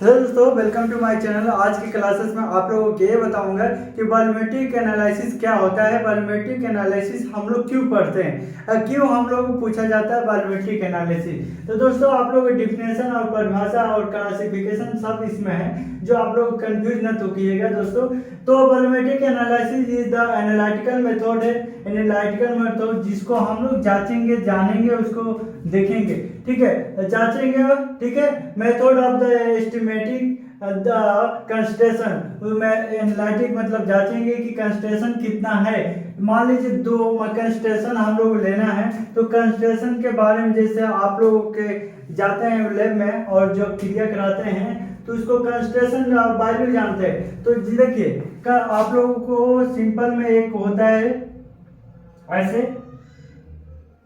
Hello दोस्तों, welcome to my channel. आज की क्लासेस में आप लोगों को ये बताऊंगा कि वॉल्यूमेट्रिक एनालिसिस क्या होता है। वॉल्यूमेट्रिक एनालिसिस हम लोग क्यों पढ़ते हैं, क्यों हम लोग को पूछा जाता है वॉल्यूमेट्रिक एनालिसिस। तो दोस्तों, आप लोग डिफिनेशन और परिभाषा और क्लासिफिकेशन सब इसमें है, जो आप लोग कंफ्यूज न तो कीजिएगा दोस्तों। तो volumetric analysis is the analytical method है, एनालिटिकल मेथड जिसको हम लोग जांचेंगे, जानेंगे, उसको देखेंगे। ठीक है, जांचेंगे। ठीक है, method of the estimating the concentration में एनालिटिक मतलब जांचेंगे कि कंस्ट्रेशन कितना है। मान लीजिए दो कंस्ट्रेशन हम लोग लेना है, तो कंस्ट्रेशन के बारे में जैसे आप लोग के जाते हैं लैब में और जो क्रिया कराते हैं तो उसको कंस्ट्रेशन वैल्यू जानते हैं। तो देखिए आप लोगों को सिंपल में एक होता है ऐसे।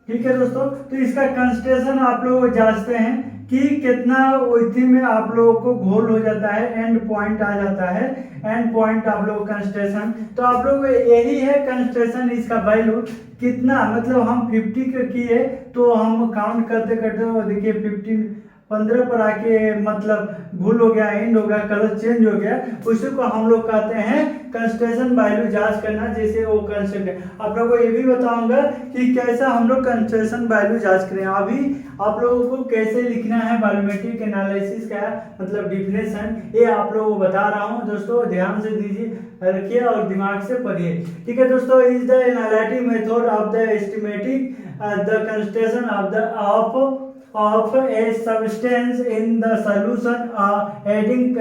ठीक है दोस्तों, तो इसका कंस्ट्रेशन आप लोग जांचते हैं कि कितना उसी में आप लोगों को घोल हो जाता है, एंड पॉइंट आ जाता है। एंड पॉइंट आप लोग कंस्ट्रेशन, तो आप लोग यही है कंस्ट्रेशन, इसका वैल्यू कितना, मतलब हम 50 का किए तो हम काउंट करते करते देखिए 15 पर आके मतलब भूल हो गया, एंड हो गया, कलर चेंज हो गया, उसी को हम लोग कहते हैं कंस्ट्रेशन वैल्यू जांच करना। जैसे वो कंस्ट्रेशन आप लोगों को ये भी बताऊंगा कि कैसा हम लोग कंस्ट्रेशन वैल्यू जांच करें। अभी आप लोगों को कैसे लिखना है वॉल्यूमेट्रिक एनालिसिस का मतलब डिफिनेशन, ये आप लोगों को बता रहा हूँ दोस्तों, ध्यान से दीजिए, रखिए और दिमाग से पढ़िए। ठीक है दोस्तों, is the analytic method of the estimating the concentration of a substance in the solution, adding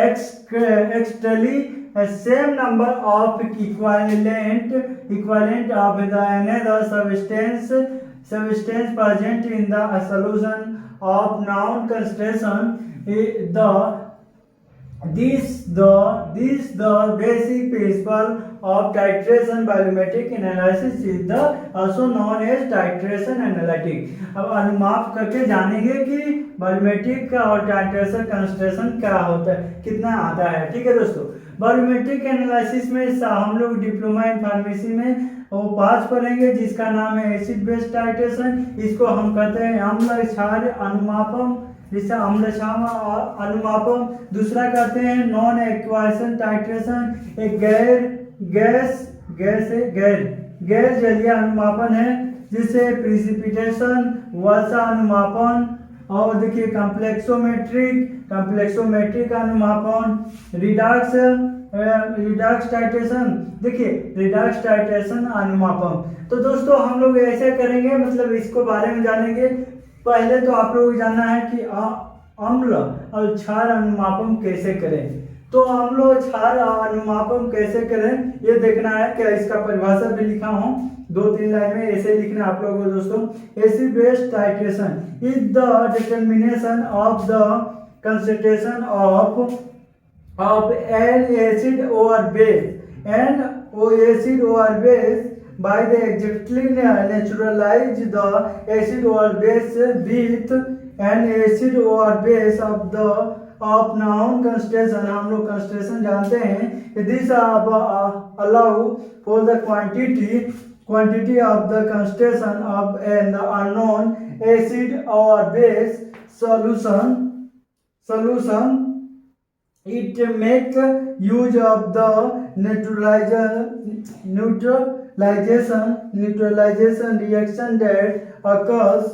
extrally a same number of equivalent of the another substance present in the solution of known concentration. This the basic principle of titration. Volumetric analysis is the also known as titration analytic. अब अनुमाप करके जानेंगे कि volumetric का और titration concentration क्या होता है, कितना आता है। ठीक है दोस्तों, वॉल्यूमेट्रिक एनालिसिस में हम लोग डिप्लोमा इन फार्मेसी में वो पास पढ़ेंगे जिसका नाम है एसिड बेस टाइट्रेशन। इसको हम कहते हैं अम्ल क्षार अनुमापम, जिसे अम्ल क्षार अनुमापम। दूसरा कहते हैं नॉन एक्वाइशन टाइट्रेशन, एक गैर जलीय अनुमापन है, जिसे प्रिसिपिटेशन वर्षा अनुमापन। और देखिए कॉम्प्लेक्सोमेट्रिक अनुमापन, रिडक्स टाइट्रेशन। देखिए रिडक्स टाइट्रेशन अनुमापन। तो दोस्तों हम लोग ऐसे करेंगे, मतलब इसको बारे में जानेंगे। पहले तो आप लोग जानना है कि अम्ल और क्षार अनुमापन कैसे करें। तो अम्ल और क्षार अनुमापन कैसे करें ये देखना है। क्या इसका परिभाषा भी लिखा हूँ, 2-3 लाइन में ऐसे लिखना आप लोगों को दोस्तों। Acid base titration is the determination of the concentration of N acid और बेस एंड ओ एसिड और base by the exactly neutralize the acid or base with an acid or base of known concentration। हम लोग concentration जानते हैं। This allow for the quantity of the concentration of an unknown acid or base solution। It make use of the neutralization reaction that occurs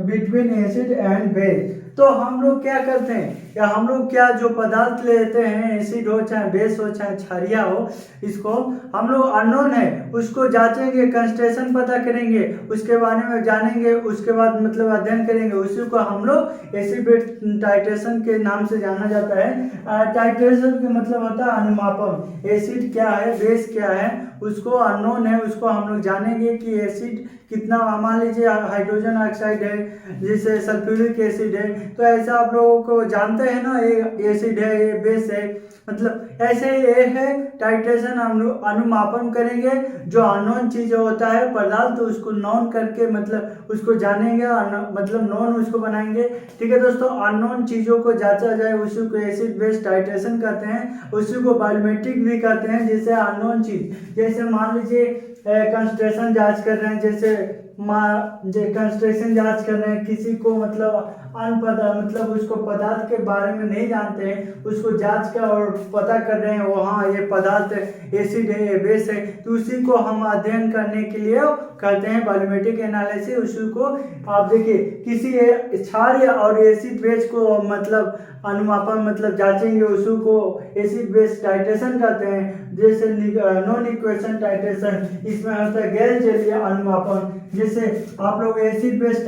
between acid and base। तो हम लोग क्या करते हैं, या हम लोग क्या जो पदार्थ लेते हैं, एसिड हो चाहे बेस हो चाहे क्षारिया हो, इसको हम लोग अननोन है उसको जांचेंगे, कंसंट्रेशन पता करेंगे, उसके बारे में जानेंगे, उसके बाद मतलब अध्ययन करेंगे, उसी को हम लोग एसिड बेस टाइट्रेशन के नाम से जाना जाता है। टाइट्रेशन का मतलब होता है अनुमापन। एसिड क्या है, बेस क्या है, उसको अननोन है, उसको हम लोग जानेंगे कि एसिड कितना। मान लीजिए हाइड्रोजन ऑक्साइड है, जैसे सल्फ्यूरिक एसिड है, तो ऐसा आप लोगों को जानते हैं ना, ये एसिड है, ये बेस है, मतलब ऐसे ये है टाइट्रेशन। हम लोग अनुमापन करेंगे, जो अननोन चीज होता है पदार्थ, तो उसको नॉन करके मतलब उसको जानेंगे, मतलब नॉन उसको बनाएंगे। ठीक है दोस्तों, अननोन चीजों को जांचा जाए उसी को एसिड बेस टाइट्रेशन कहते हैं, उसी को वॉल्यूमेट्रिक भी कहते हैं। जैसे अननोन चीज, जैसे मान लीजिए कंसंट्रेशन जांच कर रहे हैं, जैसे कंसंट्रेशन जांच कर रहे हैं, किसी को मतलब अनपता मतलब उसको पदार्थ के बारे में नहीं जानते हैं, उसको जांच कर और पता कर रहे हैं वो हाँ ये पदार्थ एसिड है ये बेस है, तो उसी को हम अध्ययन करने के लिए करते हैं वॉल्यूमेट्रिक एनालिसिस। उसी को आप देखिए किसी क्षार और एसिड बेस को मतलब अनुमापन मतलब जांचेंगे, उसी को एसिड बेस टाइट्रेशन कहते हैं। जैसे नॉन इक्वेशन टाइट्रेशन, इसमें होता है गैर जलीय अनुमापन। जैसे आप लोग एसिड बेस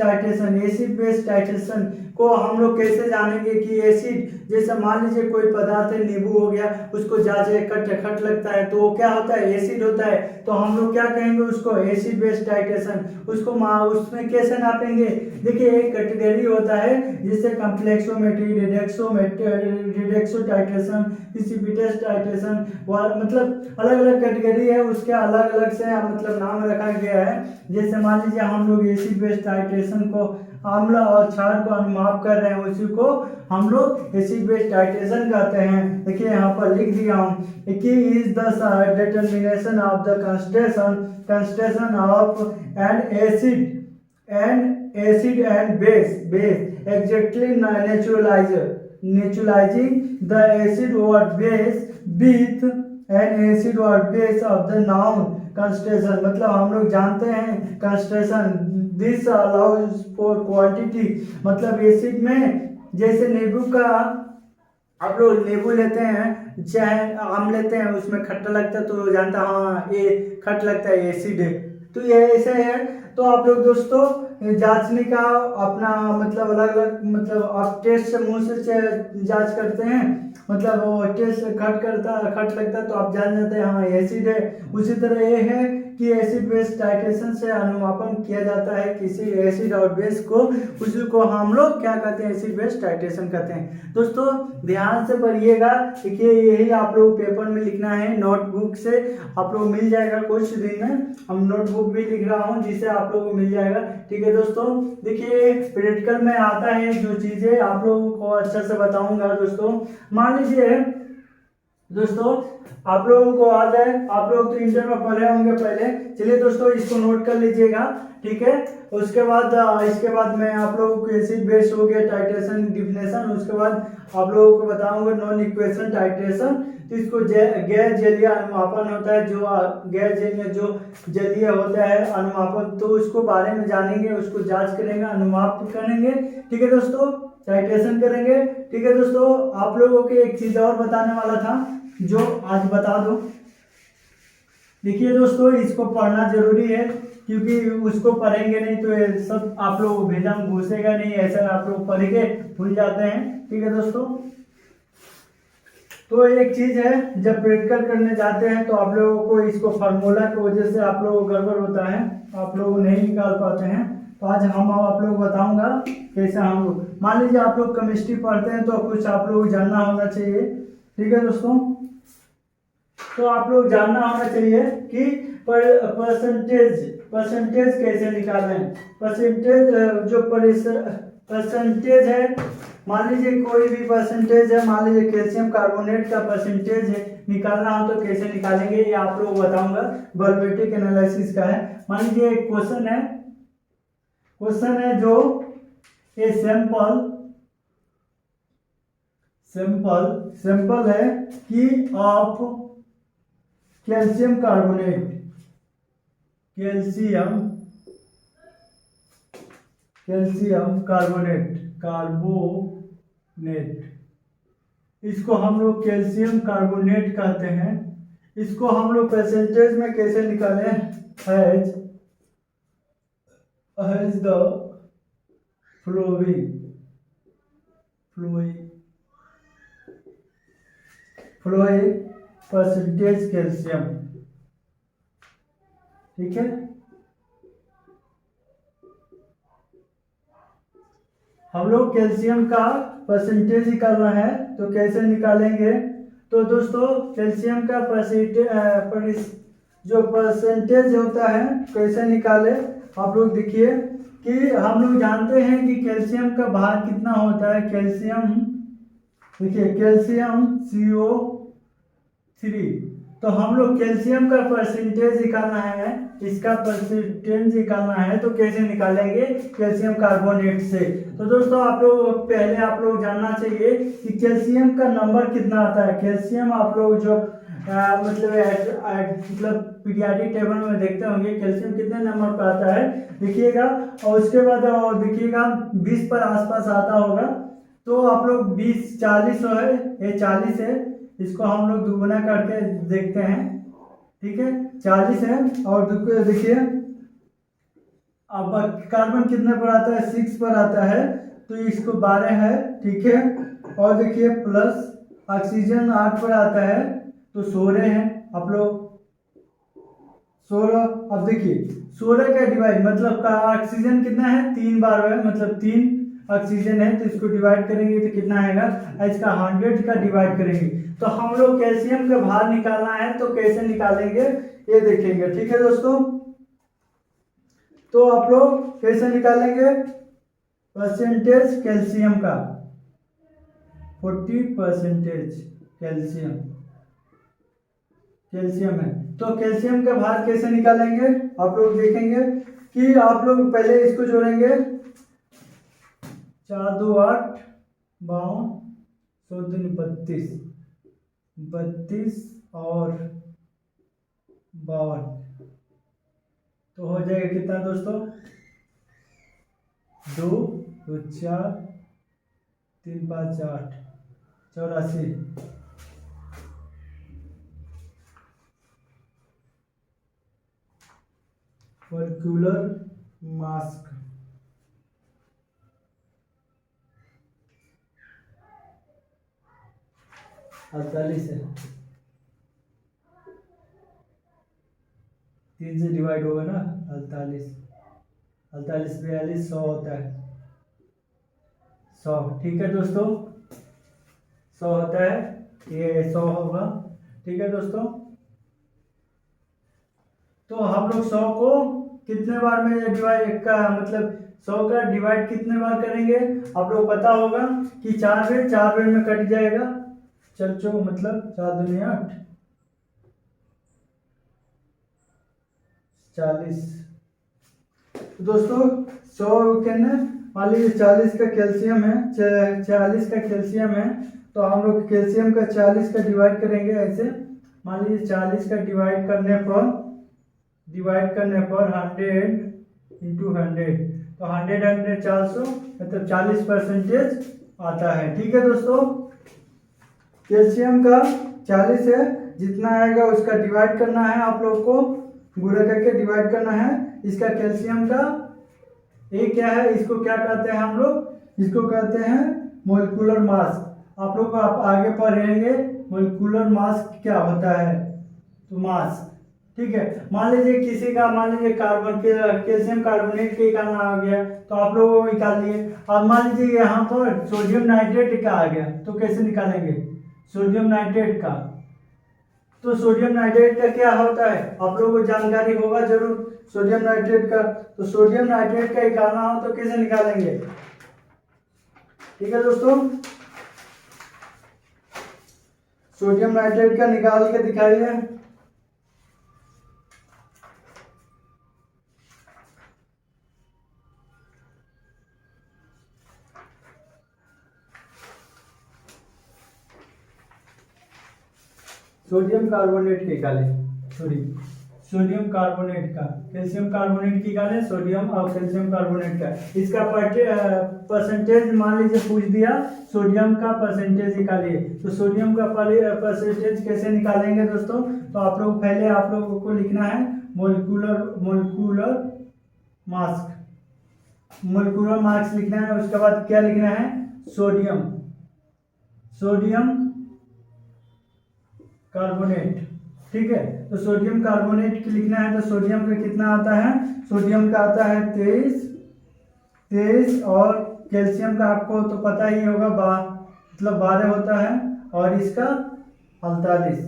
टाइट्रेशन को हम लोग कैसे जानेंगे कि एसिड, जैसे मान लीजिए कोई पदार्थ है नींबू हो गया, उसको जांचे खट लगता है तो वो क्या होता है एसिड होता है, तो हम लोग क्या कहेंगे उसको एसिड बेस टाइट्रेशन। उसको उसमें कैसे नापेंगे, देखिए एक कैटेगरी होता है जिससे कॉम्प्लेक्सोमेट्री, रिडक्सो टाइट्रेशन, प्रिसिपिटेस टाइट्रेशन, मतलब अलग अलग कैटेगरी है, उसके अलग अलग से मतलब नाम रखा गया है। जैसे मान लीजिए हम लोग एसिड बेस टाइट्रेशन को अम्ल और क्षार को अनुमाप कर रहे हैं, उसी को हम लोग एसिड बेस टाइट्रेशन कहते हैं। देखिए यहाँ पर लिख दिया हूँ कि is the determination of the concentration of N acid and base exactly neutralizing the acid or base with an acid or base of the known concentration। मतलब हम लोग जानते हैं concentration, this allows for quantity, मतलब acid में जैसे नींबू का आप लोग नींबू लेते हैं चाहे आम लेते हैं, उसमें खट्टा लगता है तो जानता है हाँ ये खट लगता है एसिड है, तो ये ऐसे है। तो आप लोग दोस्तों जांचने का अपना मतलब अलग अलग मतलब आप टेस्ट से मुंह से जांच करते हैं, मतलब वो टेस्ट खट लगता है तो आप जान जाते हैं हाँ एसिड है। उसी तरह ये है कि एसिड बेस टाइट्रेशन से अनुमापन किया जाता है किसी एसिड और बेस को, उसी को हम लोग क्या कहते हैं एसिड बेस टाइट्रेशन कहते हैं। दोस्तों ध्यान से पढ़िएगा, देखिए यही आप लोग पेपर में लिखना है, नोटबुक से आप लोग मिल जाएगा कुछ दिन में, हम नोटबुक भी लिख रहा हूँ जिससे आप लोगों को मिल जाएगा। ठीक है दोस्तों, देखिए प्रैक्टिकल में आता है जो चीज़ें आप लोगों को अच्छा से बताऊंगा। दोस्तों मान लीजिए दोस्तों आप लोगों को याद है, आप लोग तो इंटर में पढ़े होंगे पहले, चलिए दोस्तों इसको नोट कर लीजिएगा, ठीक है। उसके बाद मैं आप लोगों को एसिड बेस हो गया टाइट्रेशन डिफिनेशन, उसके बाद आप लोगों को बताऊंगा नॉन इक्वेशन टाइट्रेशन। तो इसको गैर जलीय अनुमापन होता है, जो गैर जलीय जो जलीय होता है अनुमापन, तो उसको बारे में जानेंगे, उसको जांच करेंगे, अनुमाप करेंगे। ठीक है दोस्तों, टाइट्रेशन करेंगे। ठीक है दोस्तों, आप लोगों को एक चीज और बताने वाला था जो आज बता दो। देखिए दोस्तों इसको पढ़ना जरूरी है, क्योंकि उसको पढ़ेंगे नहीं तो ये सब आप लोग भेजा घुसेगा नहीं, ऐसा आप लोग पढ़ के भूल जाते हैं। ठीक है दोस्तों, तो एक चीज है जब प्रैक्टिकल करने जाते हैं तो आप लोगों को इसको फार्मूला की वजह से आप लोगों को गड़बड़ होता है, आप लोग नहीं निकाल पाते हैं। तो आज हम आप लोग बताऊंगा कैसे हम लोग, मान लीजिए आप लोग केमिस्ट्री पढ़ते हैं तो कुछ आप लोग जानना होना चाहिए। ठीक है दोस्तों, तो आप लोग जानना होना चाहिए कि परसेंटेज कैसे निकालें। परसेंटेज है, मान लीजिए कोई भी परसेंटेज है, मान लीजिए कैल्शियम कार्बोनेट का परसेंटेज है, निकालना हो तो कैसे निकालेंगे ये आप लोग बताऊंगा, वॉल्यूमेट्रिक एनालिसिस का है। मान लीजिए एक क्वेश्चन है जो ए सैंपल है कि ऑफ कैल्शियम कार्बोनेट इसको हम लोग कैल्शियम कार्बोनेट कहते हैं। इसको हम लोग परसेंटेज में कैसे निकालें, has the flowing percentage calcium. ठीक है, हम लोग कैल्शियम का परसेंटेज निकालना है तो कैसे निकालेंगे। तो दोस्तों कैल्शियम का जो परसेंटेज होता है कैसे निकाले, आप लोग देखिए कि हम लोग जानते हैं कि कैल्शियम का भाग कितना होता है। कैल्शियम देखिए कैल्शियम CO3, तो हम लोग कैल्शियम का परसेंटेज निकालना है, इसका परसेंटेज निकालना है तो कैसे निकालेंगे? कैल्शियम कार्बोनेट से। तो दोस्तों आप लोग पहले आप लोग जानना चाहिए कि कैल्शियम का नंबर कितना आता है। कैल्शियम आप लोग जो मतलब पीरियोडिक टेबल में देखते होंगे कैल्शियम कितने नंबर पर आता है देखिएगा, और उसके बाद देखिएगा 20 पर आसपास आता होगा। तो आप लोग 20 40 है, ये 40 है, इसको हम लोग दुगुना करके देखते हैं, ठीक है 40 है। और देखिए अब कार्बन कितने पर आता है? 6 पर आता है, तो इसको 12 है, ठीक है। और देखिए प्लस ऑक्सीजन 8 पर आता है तो 16 है आप लोग 16। अब देखिए 16 का डिवाइड मतलब का ऑक्सीजन कितना है? 3 बार है, मतलब 3 ऑक्सीजन है, तो इसको डिवाइड करेंगे तो कितना आएगा? इसका 100 का डिवाइड करेंगे। तो हम लोग कैल्शियम का भार निकालना है तो कैसे निकालेंगे ये देखेंगे, ठीक है दोस्तों। तो आप लोग कैसे निकालेंगे? परसेंटेज कैल्शियम का 40% कैल्शियम है, तो कैल्शियम का भार कैसे निकालेंगे आप लोग देखेंगे कि आप लोग पहले इसको जोड़ेंगे 4 2 8 52 100 32 और 52, तो हो जाएगा कितना दोस्तों? 2 2 4 3 5 8 84। मोलिक्यूलर मास 48 है, 3 से डिवाइड होगा ना 48 42 42 100 होता है 100, ठीक है दोस्तों 100 होता है, ये 100 होगा, ठीक है दोस्तों। तो हम लोग 100 को कितने बार में डिवाइड का मतलब 100 का डिवाइड कितने बार करेंगे आप लोग पता होगा कि 4 बेर में कट जाएगा, चल चो मतलब 4 दूनी 8 40। तो दोस्तों 100 के अंदर मान लीजिए 40 का कैल्शियम है, 40 का कैल्शियम है, तो हम लोग कैल्शियम का 40 का डिवाइड करेंगे ऐसे, मान लीजिए 40 का डिवाइड करने पर 100 इंटू 100, तो 100 400 मतलब 40% आता है, ठीक है दोस्तों। कैल्शियम का 40 है, जितना आएगा उसका डिवाइड करना है, आप लोग को गुणा करके डिवाइड करना है। इसका कैल्शियम का ये क्या है, इसको क्या कहते हैं हम लोग? इसको कहते हैं मोलिकुलर मास। आप लोग आप आगे पढ़ेंगे मोलिकुलर मास क्या होता है, तो मास, ठीक है। मान लीजिए किसी का मान लीजिए कार्बन के कैल्शियम कार्बोनेट के निकालना आ गया तो आप लोगों को निकाल लिए। अब मान लीजिए यहाँ पर सोडियम नाइट्रेट का आ गया तो कैसे निकालेंगे सोडियम नाइट्रेट का? तो सोडियम नाइट्रेट का क्या होता है आप लोगों को जानकारी होगा जरूर सोडियम नाइट्रेट का। तो सोडियम नाइट्रेट का निकालना हो तो कैसे निकालेंगे, ठीक है दोस्तों। सोडियम नाइट्रेट का निकाल के दिखाइए। सोडियम कार्बोनेट के निकाले, सॉरी सोडियम कार्बोनेट का, कैल्शियम कार्बोनेट की निकाले, सोडियम और कैल्शियम कार्बोनेट का। इसका परसेंटेज मान लीजिए पूछ दिया, सोडियम का परसेंटेज निकालिए। तो सोडियम का परसेंटेज कैसे निकालेंगे दोस्तों? तो आप लोग पहले आप लोगों को लिखना है मोलिकुलर मास लिखना है। उसके बाद क्या लिखना है? सोडियम कार्बोनेट, ठीक है। तो सोडियम कार्बोनेट की लिखना है, तो सोडियम का कितना आता है? सोडियम का आता है 23 और कैल्शियम का आपको तो पता ही होगा मतलब 12 होता है और इसका 48,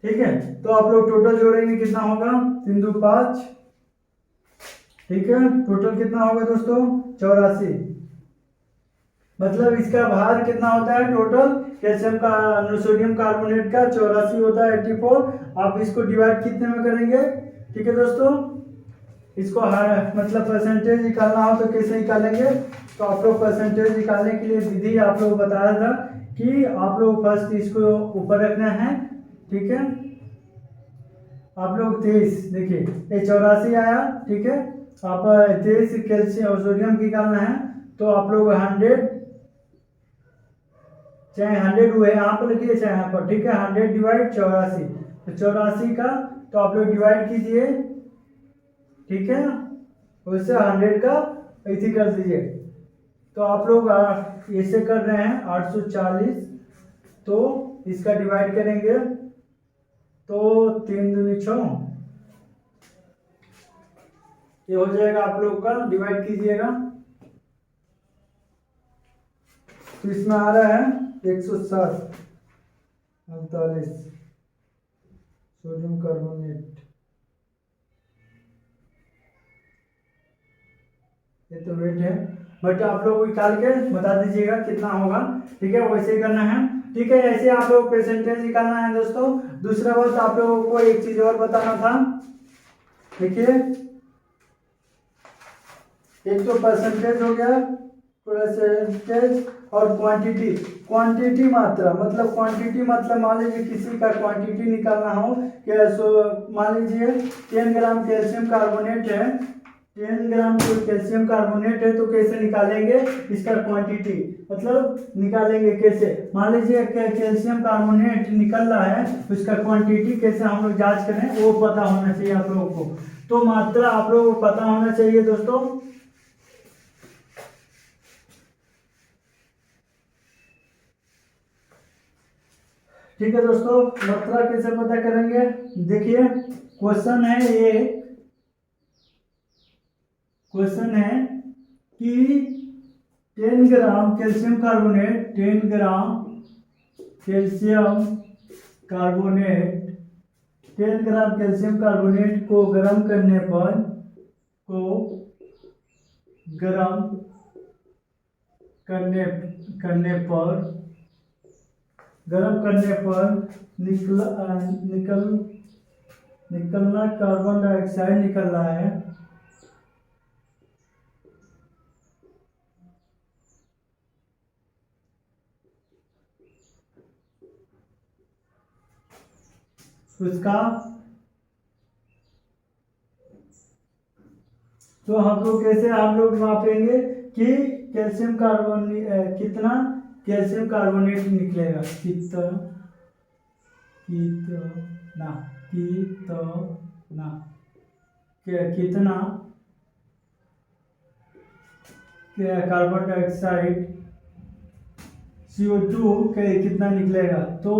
ठीक है। तो आप लोग टोटल जोड़ेंगे कितना होगा? 3 2 5, ठीक है। टोटल कितना होगा दोस्तों? 84। मतलब इसका भार कितना होता है टोटल कैल्शियम का सोडियम कार्बोनेट का 84 होता है 84। आप इसको डिवाइड कितने में करेंगे? ठीक है दोस्तों, इसको हर मतलब परसेंटेज निकालना हो तो कैसे निकालेंगे? तो आप लोग परसेंटेज निकालने के लिए विधि आप लोग बताया था कि आप लोग फर्स्ट इसको ऊपर रखना है। ठीक है, आप लोग 23 देखिए ये 84 आया। ठीक है, आप 23 कैल्शियम सोडियम निकालना है तो आप लोग 100 चाहे 100 हुए यहाँ पर लिखिए चाहे यहाँ पर। ठीक है, 100 डिवाइड 84 तो 84 का तो आप लोग डिवाइड कीजिए। ठीक है, उससे 100 का ऐसे कर दीजिए। तो आप लोग ऐसे कर रहे हैं 840 तो इसका डिवाइड करेंगे तो 3 दूनी 6 ये हो जाएगा। आप लोग का डिवाइड कीजिएगा तो इसमें आ रहा है 160 48 सोडियम कार्बोनेट। ये तो वेट है बट आप लोग निकाल के बता दीजिएगा कितना होगा। ठीक है, वैसे ही करना है। ठीक है, ऐसे आप लोग परसेंटेज निकालना है दोस्तों। दूसरा बात आप लोगों को एक चीज और बताना था। देखिए, एक तो परसेंटेज हो गया, परसेंटेज और क्वांटिटी। क्वांटिटी मात्रा मतलब क्वांटिटी मतलब मान लीजिए किसी का क्वांटिटी निकालना हो कि मान लीजिए 10 ग्राम कैल्शियम कार्बोनेट है, 10 ग्राम कैल्शियम कार्बोनेट है तो कैसे निकालेंगे इसका क्वांटिटी? मतलब निकालेंगे कैसे? मान लीजिए कैल्शियम कार्बोनेट निकल रहा है उसका क्वांटिटी कैसे हम लोग जांच करें वो पता होना चाहिए आप लोगों को। तो मात्रा आप लोगों को पता होना चाहिए दोस्तों। ठीक है दोस्तों, मात्रा कैसे पता करेंगे? देखिए क्वेश्चन है ये, क्वेश्चन है कि 10 ग्राम कैल्शियम कार्बोनेट 10 ग्राम कैल्शियम कार्बोनेट 10 ग्राम कैल्शियम कार्बोनेट को गर्म करने पर निकलना कार्बन डाइऑक्साइड निकल रहा है। उसका तो हम लोग कैसे हम लोग मापेंगे कि कैल्शियम कार्बोनेट कितना कैल्शियम कार्बोनेट निकलेगा? कितना कार्बन डाइऑक्साइड CO2 कितना निकलेगा? तो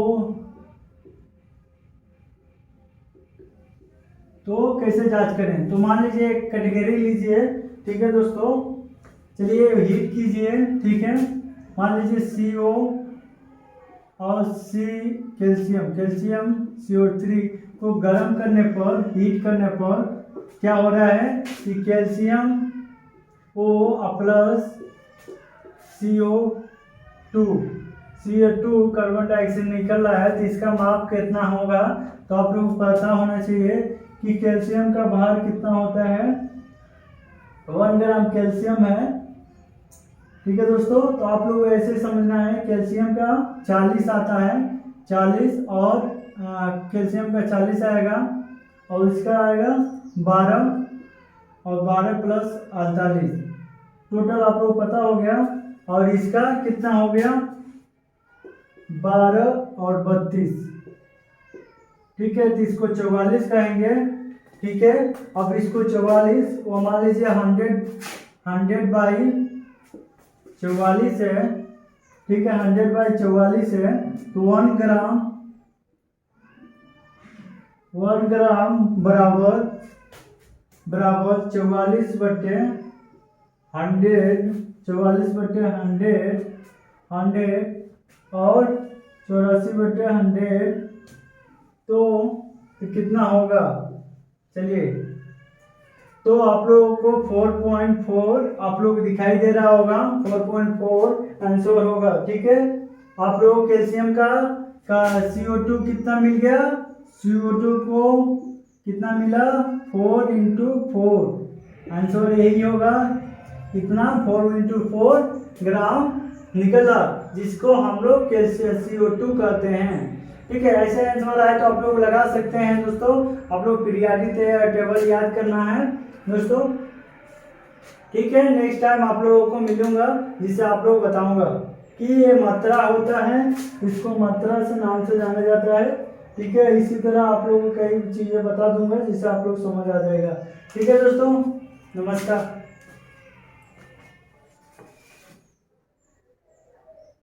कैसे जांच करें? तो मान लीजिए एक कैटेगरी लीजिए। ठीक है दोस्तों, चलिए हीट कीजिए। ठीक है, मान लीजिए CO और कैल्शियम CO3 को गर्म करने पर हीट करने पर क्या हो रहा है कि calcium O plus CO2 carbon dioxide निकल रहा है तो इसका माप कितना होगा? तो आप लोगों को पता होना चाहिए कि कैल्शियम का भार कितना होता है। 1 ग्राम कैल्शियम है। ठीक है दोस्तों, तो आप लोग ऐसे समझना है कैल्शियम का 40 आता है 40 और कैल्शियम का 40 आएगा और इसका आएगा 12 और 12 प्लस 48 टोटल आप लोग पता हो गया। और इसका कितना हो गया? 12 और 32। ठीक है, तो इसको 44 कहेंगे। ठीक है, अब इसको 44 वो मान लीजिए 100 बाई 44 है। ठीक है, 100 बाई 44 है तो 1 ग्राम बराबर 44 बटे 100 44 बटे 100 और 84 बटे 100 तो कितना होगा? चलिए तो आप लोगों को 4.4 आप लोग दिखाई दे रहा होगा, 4.4 आंसर होगा। ठीक है, आप लोगों को कैल्शियम का CO2 कितना मिल गया, CO2 को कितना मिला 4 इंटू 4, आंसर यही होगा कितना 4 इंटू 4 ग्राम निकला, जिसको हम लोग कैल्शियम CO2 कहते हैं। ठीक है, ऐसे आंसर आए तो आप लोग लगा सकते हैं दोस्तों। आप लोग पीरियोडिक टेबल याद करना है दोस्तों। ठीक है, नेक्स्ट टाइम आप लोगों को मिलूंगा जिससे आप लोग बताऊंगा कि ये मात्रा होता है, इसको मात्रा से नाम से जाना जाता है। ठीक है, इसी तरह आप लोगों को कई चीजें बता दूंगा जिससे आप लोग समझ आ जाएगा। ठीक है दोस्तों, नमस्कार।